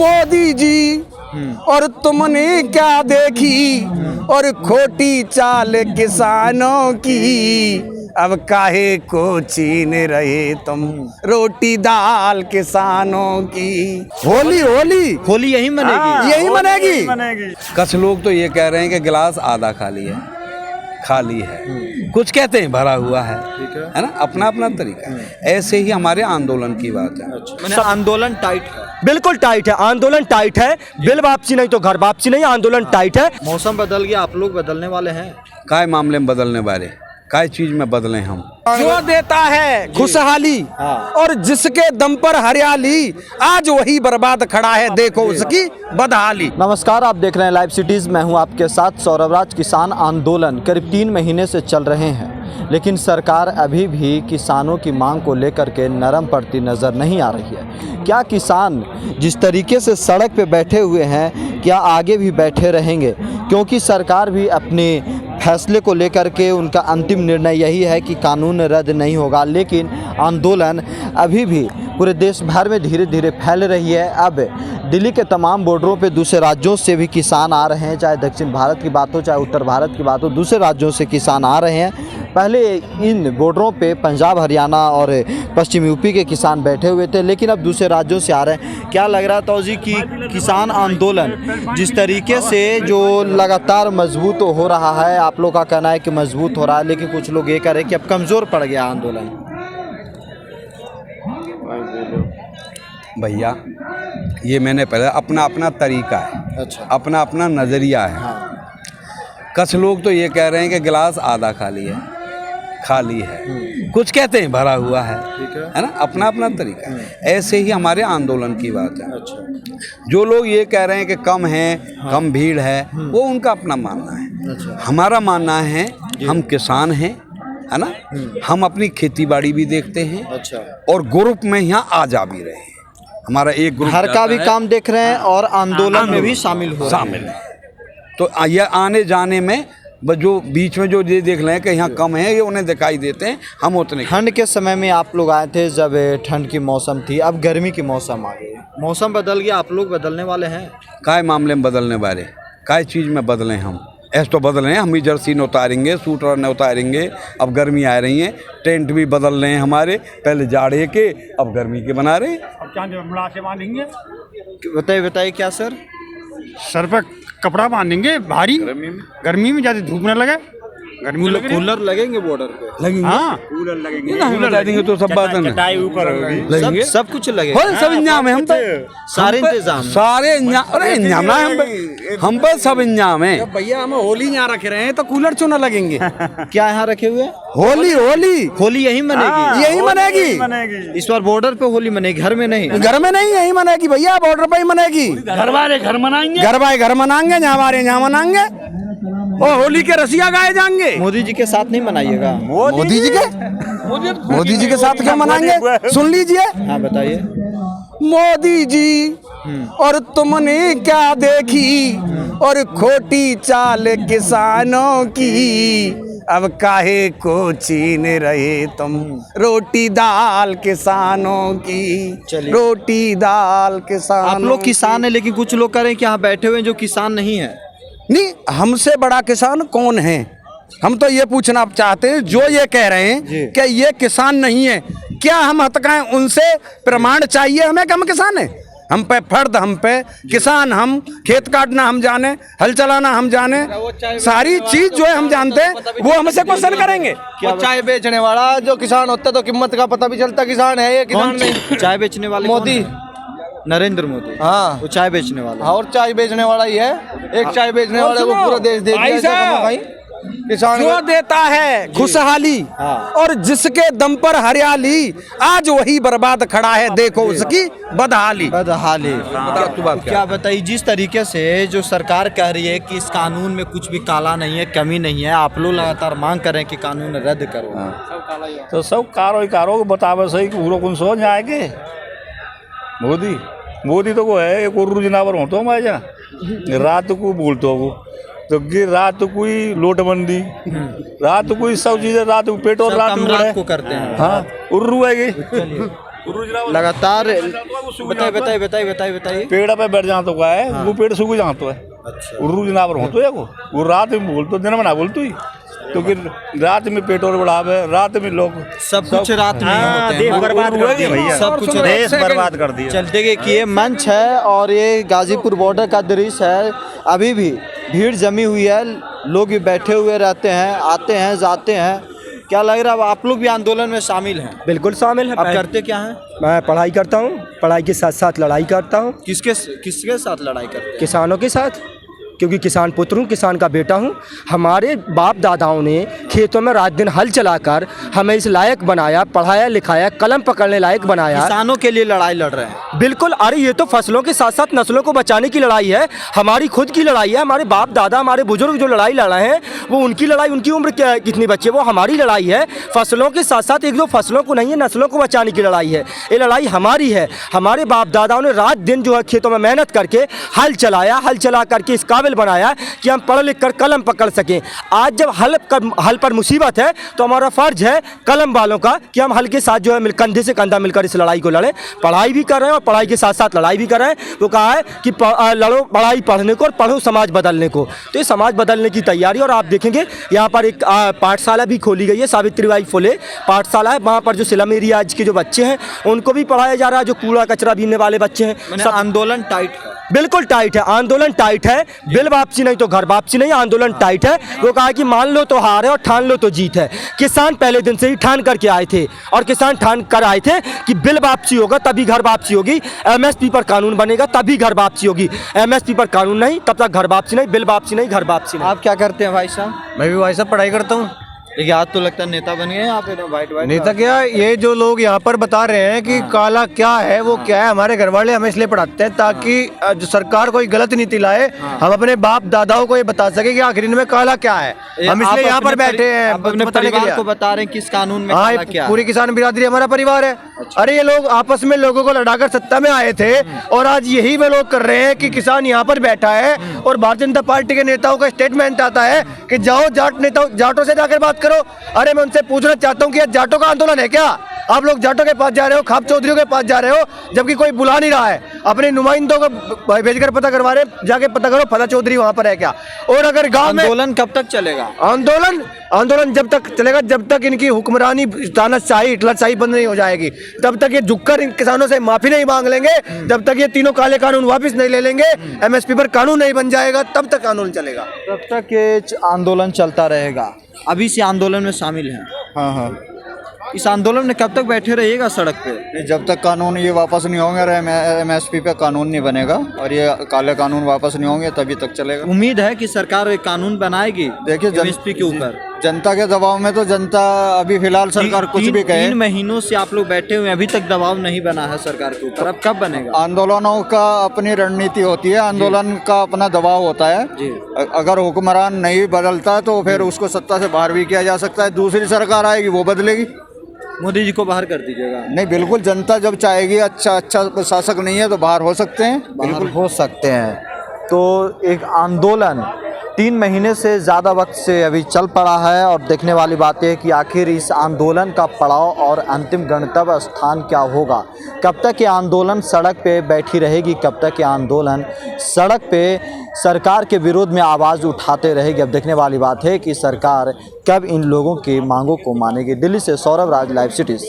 मोदी जी और तुमने क्या देखी और खोटी चाल किसानों की, अब काहे को छीन रहे तुम रोटी दाल किसानों की। होली होली होली यही मनेगी, यही मनेगी। कुछ लोग तो ये कह रहे हैं कि गिलास आधा खाली है, कुछ कहते हैं भरा हुआ है ना, अपना अपना तरीका है। ऐसे ही हमारे आंदोलन की बात है। मैंने आंदोलन टाइट है, बिल्कुल टाइट है, आंदोलन टाइट है। बिल वापसी नहीं तो घर वापसी नहीं, आंदोलन टाइट है। मौसम बदल गया, आप लोग बदलने वाले हैं? काय मामले में बदलने वाले, काय चीज में बदले हम? जो देता है खुशहाली और जिसके दम पर हरियाली, आज वही बर्बाद खड़ा है, देखो उसकी बदहाली। नमस्कार, आप देख रहे हैं लाइव सिटीज। मैं हूं आपके साथ सौरभ राज। किसान आंदोलन करीब 3 महीने से चल रहे हैं, लेकिन सरकार अभी भी किसानों की मांग को लेकर के नरम पड़ती नज़र नहीं आ रही है। क्या किसान जिस तरीके से सड़क पे बैठे हुए हैं, क्या आगे भी बैठे रहेंगे? क्योंकि सरकार भी अपने फैसले को लेकर के उनका अंतिम निर्णय यही है कि कानून रद्द नहीं होगा, लेकिन आंदोलन अभी भी पूरे देश भर में धीरे धीरे फैल रही है। अब दिल्ली के तमाम बॉर्डरों पे दूसरे राज्यों से भी किसान आ रहे हैं, चाहे दक्षिण भारत की बात हो, चाहे उत्तर भारत की बात हो, दूसरे राज्यों से किसान आ रहे हैं। पहले इन बॉर्डरों पे पंजाब, हरियाणा और पश्चिम यूपी के किसान बैठे हुए थे, लेकिन अब दूसरे राज्यों से आ रहे हैं। क्या लग रहा था जी कि किसान आंदोलन जिस तरीके से जो लगातार मजबूत हो रहा है, आप लोग का कहना है कि मजबूत हो रहा है, लेकिन कुछ लोग ये कह रहे हैं कि अब कमज़ोर पड़ गया आंदोलन? भैया ये मैंने पहले अपना अपना तरीका है, अच्छा, अपना अपना नज़रिया है। कुछ लोग तो ये कह रहे हैं कि गिलास आधा खाली है, कुछ कहते हैं भरा हुआ है ना, अपना अपना तरीका है। ऐसे ही हमारे आंदोलन की बात है। अच्छा। जो लोग ये कह रहे हैं कि कम है, कम भीड़ है, वो उनका अपना मानना है। अच्छा। हमारा मानना है, हम किसान हैं, है ना, हम अपनी खेती बाड़ी भी देखते हैं। अच्छा। और ग्रुप में यहाँ आ जा भी रहे हैं। हमारा एक ग्रुप घर का भी काम देख रहे हैं और आंदोलन में भी शामिल हो रहे हैं। तो ये आने जाने में जो बीच में जो ये देख रहे हैं कि यहाँ कम है, ये उन्हें दिखाई देते हैं, हम उतने। ठंड के समय में आप लोग आए थे जब ठंड की मौसम थी, अब गर्मी की मौसम आ गई, मौसम बदल गया, आप लोग बदलने वाले हैं? काय मामले में बदलने वाले, काय चीज़ में बदले हम? ऐसे तो बदल रहे हैं, हम भी जर्सी न उतारेंगे, सूटर न उतारेंगे। अब गर्मी आ रही है, टेंट भी बदल रहे हैं हमारे, पहले जाड़े के, अब गर्मी के बना रहे हैं। अब क्या मुड़ा से बांधेंगे? बताइए क्या सर? सर पे कपड़ा बांधेंगे भारी, गर्मी में ज़्यादा धूप न लगे। गर्मी लग रही है। कूलर लगेंगे बॉर्डर पे? लगेंगे, हाँ, कूलर लगेंगे, बता देंगे तो सब बात है, लगेंगे, सब कुछ लगेगा, सब इंजाम है हम पे, सारे इंतजाम, सारे इंजाम। अरे इंजाम ना हम पे सब इंजाम है। भैया हम होली यहाँ रख रहे हैं तो कूलर क्यों ना लगेंगे? क्या यहाँ रखे हुए हैं? होली होली होली यही मनेगी, यही मनेगी। इस बार बॉर्डर पे होली मनेगी, घर में नहीं? घर में नहीं, यही मनेगी भैया, बॉर्डर पे ही मनेगी। घर वाले घर मनाएंगे, घर भाई घर मनाएंगे, जहाँ हमारे यहाँ मनाएंगे, और होली के रसिया गाए जाएंगे। मोदी जी के साथ नहीं मनाइएगा? मोदी जी के साथ क्या मनाएंगे? सुन लीजिए। हाँ बताइए। मोदी जी और तुमने क्या देखी और खोटी चाल किसानों की, अब काहे को छीन रहे तुम रोटी दाल किसानों की। रोटी दाल किसानों। आप लोग किसान हैं, लेकिन कुछ लोग कह रहे हैं कि यहाँ बैठे हुए जो किसान नहीं है। नहीं, हमसे बड़ा किसान कौन है? हम तो ये पूछना चाहते हैं, जो ये कह रहे हैं कि ये किसान नहीं है, क्या हम हतकाएं उनसे? प्रमाण चाहिए हमें कि हम किसान हैं? हम पे फर्द, हम पे किसान, हम खेत काटना हम जाने, हल चलाना हम जाने, सारी चीज जो है हम जानते हैं, वो हमसे क्वेश्चन करेंगे। चाय बेचने वाला जो किसान होता तो कीमत का पता भी चलता, किसान है ये, किसान नहीं। चाय बेचने वाले मोदी, नरेंद्र मोदी। हाँ, वो चाय बेचने वाला। और चाय बेचने वाला ही है। एक चाय बेचने वाले को पूरा देश दे दिया। किसान जो देता है खुशहाली और जिसके दम पर हरियाली, आज वही बर्बाद खड़ा है, देखो उसकी बदहाली। क्या बताइए, जिस तरीके से जो सरकार कह रही है कि इस कानून में कुछ भी काला नहीं है, कमी नहीं है, आप लोग लगातार मांग कर रहे हैं कि कानून रद्द करो, तो सब कारो बतावे सही कि पूरा कौन सो जाएंगे। मोदी तो को है एक उर्रू जनावर हो तो मैं रात को बोलते हो तो कि रात कोई नोटबंदी, रात कोई सब चीजें, रात को पेट्रोल रात को करते हैं। हाँ, उर्रू है लगातार बताइए। पेड़ पे बैठ जाता हुआ है, वो पेड़ सूख जाता है। अच्छा, उर्रू जनावर हो तो वो रात में बोलते, दिन में ना बोलते ही, क्योंकि रात में पेट्रोल बढ़ावे, रात में लोग सब कुछ रात में होते हैं। देश बर्बाद कर दिया भैया, सब कुछ देश बर्बाद कर दिया। चलते गए कि ये मंच है और ये गाजीपुर बॉर्डर का दृश्य है। अभी भी भीड़ जमी हुई है, लोग भी बैठे हुए रहते हैं, आते हैं जाते हैं। क्या लग रहा है आप लोग भी आंदोलन में शामिल हैं? बिल्कुल शामिल है। आप करते क्या हैं? मैं पढ़ाई करता हूँ, पढ़ाई के साथ साथ लड़ाई करता हूँ। किसके साथ लड़ाई करते हैं? किसानों के साथ, क्योंकि किसान पुत्र हूँ, किसान का बेटा हूँ। हमारे बाप दादाओं ने खेतों में रात दिन हल चलाकर हमें इस लायक बनाया, पढ़ाया लिखाया, कलम पकड़ने लायक बनाया। किसानों के लिए लड़ाई लड़ रहे हैं। बिल्कुल। अरे ये तो फसलों के साथ साथ नस्लों को बचाने की लड़ाई है, हमारी खुद की लड़ाई है। हमारे बाप दादा, हमारे बुजुर्ग जो लड़ाई लड़ रहे हैं वो उनकी लड़ाई, उनकी उम्र क्या कितनी बच्ची है, वो हमारी लड़ाई है। फसलों के साथ साथ एक दो फसलों को नहीं है, नस्लों को बचाने की लड़ाई है। ये लड़ाई हमारी है। हमारे बाप दादाओं ने रात दिन जो है खेतों में मेहनत करके हल चलाया, हल चला करके इस काबिल बनाया कि हम पढ़ लिख कर कलम पकड़ सकें। आज जब हल पर मुसीबत है तो हमारा फर्ज है कलम वालों का कि हम हल के साथ जो है कंधे से कंधा मिलकर इस लड़ाई को लड़ें। पढ़ाई भी कर रहे हैं और पढ़ाई के साथ साथ लड़ाई भी कर रहे हैं। वो कहा है कि लड़ो पढ़ाई पढ़ने को और पढ़ो समाज बदलने को। तो ये समाज बदलने की तैयारी। और आप देखेंगे यहाँ पर एक पाठशाला भी खोली गई है, सावित्रीबाई फुले पाठशाला है। वहाँ पर जो स्लम एरियाज के जो बच्चे हैं उनको भी पढ़ाया जा रहा है, जो कूड़ा कचरा बीनने वाले बच्चे हैं। सब आंदोलन टाइट है, बिल्कुल टाइट है, आंदोलन टाइट है। बिल वापसी नहीं तो घर वापसी नहीं, आंदोलन टाइट है। वो कहा कि मान लो तो हार है और ठान लो तो जीत है। किसान पहले दिन से ही ठान करके आए थे और किसान ठान कर आए थे कि बिल वापसी होगा तभी घर वापसी होगी, एमएसपी पर कानून बनेगा तभी घर वापसी होगी। एमएसपी पर कानून नहीं तब तक घर वापसी नहीं, बिल वापसी नहीं, घर वापसी नहीं। आप क्या करते हैं भाई साहब? मैं भी भाई साहब पढ़ाई करता हूँ। देखिए आज तो लगता है नेता बन गए आप, वाइट नेता क्या, ये जो लोग यहाँ पर बता रहे हैं कि काला क्या है वो क्या है, हमारे घर वाले हमें इसलिए पढ़ाते हैं ताकि जो सरकार कोई गलत नीति लाए, हम अपने बाप दादाओं को ये बता सके कि आखिर इनमें काला क्या है। हम इसलिए यहाँ पर बैठे हैं अपने परिवार को बता रहे हैं किस कानून में काला क्या है। पूरी किसान बिरादरी हमारा परिवार है। अरे ये लोग आपस में लोगों को लड़ाकर सत्ता में आए थे और आज यही वे लोग कर रहे हैं कि किसान यहाँ पर बैठा है और भारतीय जनता पार्टी के नेताओं का स्टेटमेंट आता है कि जाओ जाटों से जाकर बात करो। अरे मैं उनसे पूछना चाहता हूँ कि जाटों का आंदोलन है क्या? आप लोग जाटों के पास जा रहे हो, खाप चौधरियों के पास जा रहे हो, जबकि कोई बुला नहीं रहा है। अपने नुमाइंदों को भेजकर पता करवा रहे, जाके पता करो फला चौधरी वहां पर है क्या। और अगर गांव में आंदोलन कब तक चलेगा? आंदोलन जब तक चलेगा जब तक इनकी हुक्मरानी तानाशाही हिटलरशाही बंद नहीं हो जाएगी, तब तक ये झुककर इन किसानों से माफी नहीं मांग लेंगे, जब तक ये तीनों काले कानून वापस नहीं ले लेंगे, एमएसपी पर कानून नहीं बन जाएगा, तब तक आंदोलन चलेगा। तब तक ये आंदोलन चलता रहेगा। अभी से आंदोलन में शामिल हैं? हाँ। इस आंदोलन में कब तक बैठे रहिएगा सड़क पे? जब तक कानून ये वापस नहीं होंगे, एमएसपी पे कानून नहीं बनेगा और ये काले कानून वापस नहीं होंगे तभी तक चलेगा। उम्मीद है कि सरकार एक कानून बनाएगी देखिए एमएसपी के ऊपर। जनता के दबाव में तो जनता अभी फिलहाल सरकार कुछ भी कहे। 3 महीनों से आप लोग बैठे हुए, अभी तक दबाव नहीं बना है सरकार के ऊपर, अब कब बनेगा? आंदोलनों का अपनी रणनीति होती है, आंदोलन का अपना दबाव होता है। अगर हुक्मरान नहीं बदलता तो फिर उसको सत्ता से बाहर भी किया जा सकता है, दूसरी सरकार आएगी वो बदलेगी। मोदी जी को बाहर कर दीजिएगा? नहीं, बिल्कुल जनता जब चाहेगी अच्छा शासक नहीं है तो बाहर हो सकते हैं, बिल्कुल हो सकते हैं। तो एक आंदोलन 3 महीने से ज़्यादा वक्त से अभी चल पड़ा है और देखने वाली बात है कि आखिर इस आंदोलन का पड़ाव और अंतिम गंतव्य स्थान क्या होगा। कब तक ये आंदोलन सड़क पे बैठी रहेगी, कब तक ये आंदोलन सड़क पे सरकार के विरोध में आवाज़ उठाते रहेगी। अब देखने वाली बात है कि सरकार कब इन लोगों की मांगों को मानेगी। दिल्ली से सौरभ राज, लाइव सिटीज़।